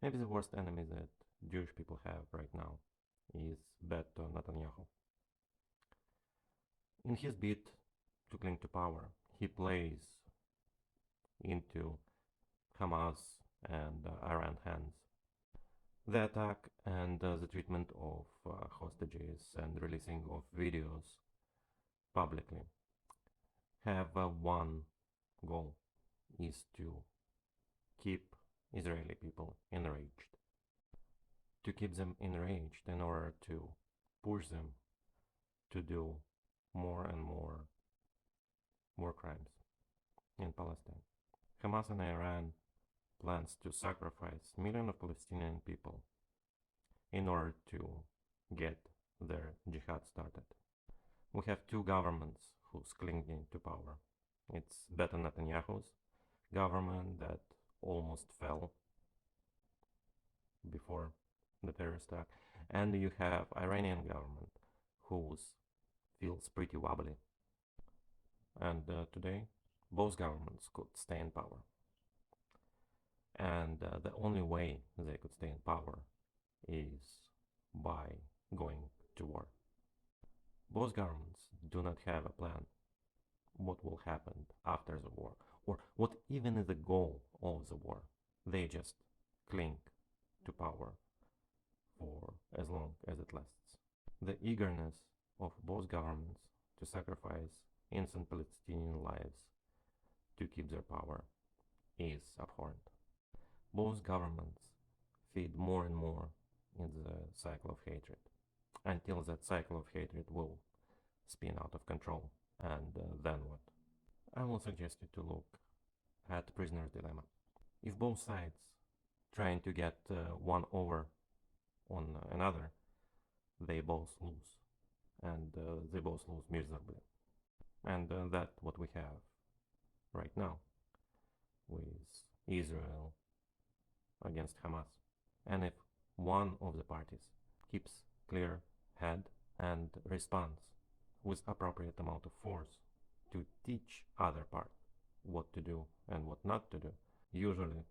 Maybe the worst enemy that Jewish people have right now is Beto Netanyahu. In his bid to cling to power, he plays into Hamas and Iran hands. The attack and the treatment of hostages and releasing of videos publicly have one goal, is to keep Israeli people enraged. To keep them enraged in order to push them to do more and more war crimes in Palestine. Hamas and Iran plans to sacrifice millions of Palestinian people in order to get their jihad started. We have two governments who's clinging to power. It's Beto Netanyahu's government that almost fell before the terrorist attack, and you have Iranian government whose feels pretty wobbly. And today, both governments could stay in power. And the only way they could stay in power is by going to war. Both governments do not have a plan what will happen after the war, or what even is the goal of the war. They just cling to power for as long as it lasts. The eagerness of both governments to sacrifice innocent Palestinian lives to keep their power is abhorrent. Both governments feed more and more in the cycle of hatred, until that cycle of hatred will spin out of control. And then what? I will suggest you to look at prisoner's dilemma. If both sides trying to get one over on another, they both lose, and they both lose miserably. And that's what we have right now with Israel against Hamas. And if one of the parties keeps clear head and responds with appropriate amount of force to teach other part what to do and what not to do, usually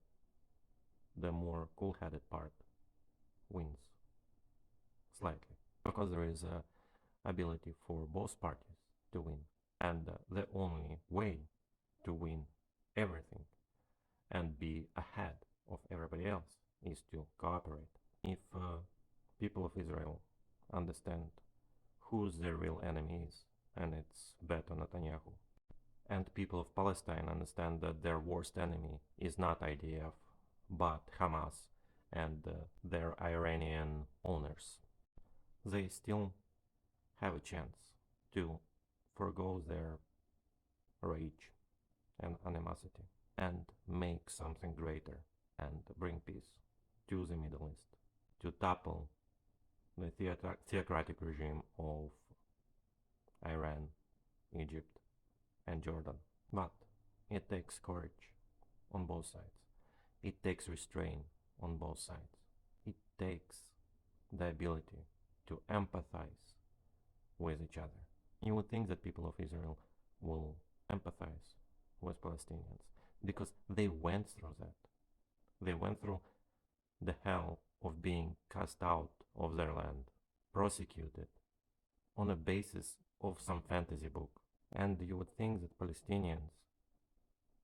the more cool-headed part wins slightly, because there is a ability for both parties to win, and the only way to win everything and be ahead of everybody else is to cooperate. If people of Israel understand who's their real enemy is, and it's Beto Netanyahu, and people of Palestine understand that their worst enemy is not IDF, but Hamas and their Iranian owners, they still have a chance to forgo their rage and animosity and make something greater and bring peace to the Middle East, to topple the theocratic regime of Iran, Egypt, and Jordan. But it takes courage on both sides. It takes restraint on both sides. It takes the ability to empathize with each other. You would think that people of Israel will empathize with Palestinians because they went through that. They went through the hell of being cast out of their land, prosecuted on a basis of some fantasy book. And you would think that Palestinians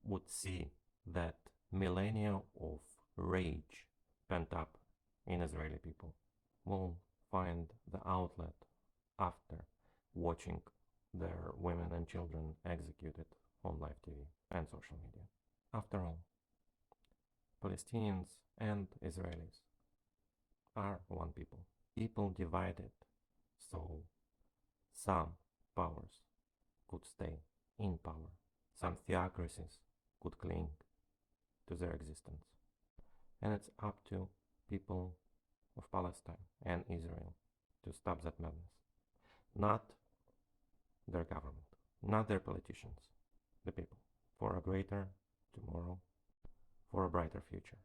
would see that millennia of rage pent up in Israeli people will find the outlet after watching their women and children executed on live TV and social media. After all, Palestinians and Israelis are one people. People divided so some powers could stay in power. Some theocracies could cling to their existence. And it's up to people of Palestine and Israel to stop that madness. Not their government, not their politicians, the people. For a greater tomorrow, for a brighter future.